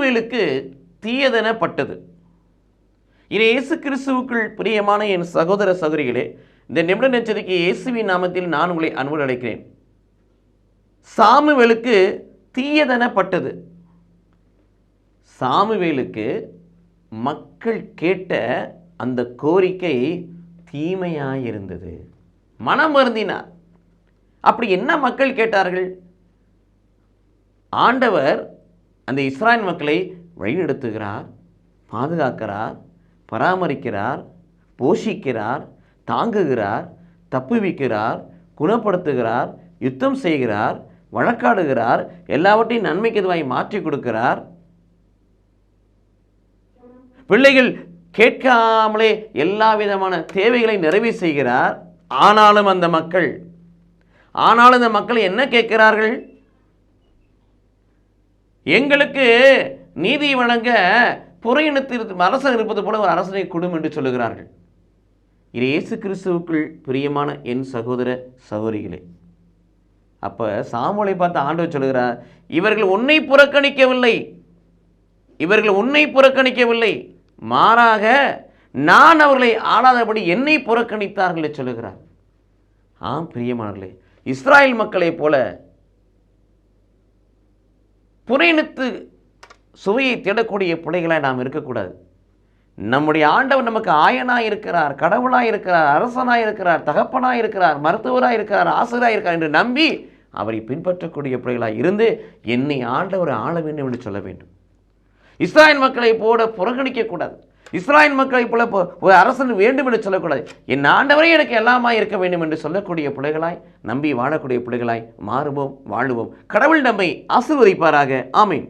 சாமுவேலுக்கு தீயதெனப்பட்டது. இது இயேசு கிறிஸ்துவுக்குள் பிரியமான என் சகோதர சகோதரிகளே, இந்த நிமிட நெச்சரிக்கை இயேசுவின் நாமத்தில் நான் உங்களை அன்போடு அழைக்கிறேன். சாமுவேலுக்கு தீயதெனப்பட்டது. சாமுவேலுக்கு மக்கள் கேட்ட அந்த கோரிக்கை தீமையாயிருந்தது. மனம் வருந்தினார். அப்படி என்ன மக்கள் கேட்டார்கள்? ஆண்டவர் அந்த இஸ்ராயேல் மக்களை வழிநடத்துகிறார், பாதுகாக்கிறார், பராமரிக்கிறார், போஷிக்கிறார், தாங்குகிறார், தப்புவிக்கிறார், குணப்படுத்துகிறார், யுத்தம் செய்கிறார், வழக்காடுகிறார், எல்லாவற்றையும் நன்மைக்கு எதுவாய் மாற்றி கொடுக்கிறார். பிள்ளைகள் கேட்காமலே எல்லா விதமான தேவைகளை நிறைவு செய்கிறார். ஆனாலும் அந்த மக்கள் என்ன கேட்கிறார்கள்? எங்களுக்கு நீதி வழங்க புறையினத்தில் அரசன் இருப்பது போல ஒரு அரசனை கொடும் என்று சொல்லுகிறார்கள். இது இயேசு கிறிஸ்துவுக்குள் பிரியமான என் சகோதர சகோதரிகளே, அப்போ சாமுவேலை பார்த்து ஆண்டவர் சொல்லுகிறார், இவர்கள் உன்னை புறக்கணிக்கவில்லை, மாறாக நான் அவர்களை ஆளாதபடி என்னை புறக்கணித்தார்கள் சொல்லுகிறார். ஆம் பிரியமானவர்களே, இஸ்ராயேல் மக்களைப் போல புறையினத்து சுவையை தேடக்கூடிய பிள்ளைகளாய் நாம் இருக்கக்கூடாது. நம்முடைய ஆண்டவர் நமக்கு ஆயனாய் இருக்கிறார், கடவுளாய் இருக்கிறார், அரசனாய் இருக்கிறார், தகப்பனாய் இருக்கிறார், மருத்துவராய் இருக்கிறார், ஆசிரியராய் இருக்கிறார் என்று நம்பி அவரை பின்பற்றக்கூடிய பிள்ளைகளாய் இருந்து என்னை ஆண்டவர் ஆள வேண்டும் என்று சொல்ல வேண்டும். இஸ்ராயேல் மக்களை போல புறக்கணிக்கக்கூடாது. இஸ்ராயேல் மக்களை போல ஒரு அரசன் வேண்டும் என்று சொல்லக்கூடாது. என் ஆண்டவரே எனக்கு எல்லாமாய் இருக்க வேண்டும் என்று சொல்லக்கூடிய பிள்ளைகளாய், நம்பி வாழக்கூடிய பிள்ளைகளாய் மாறுவோம், வாழுவோம். கடவுள் நம்மை ஆசீர்வதிப்பாராக. ஆமீன்.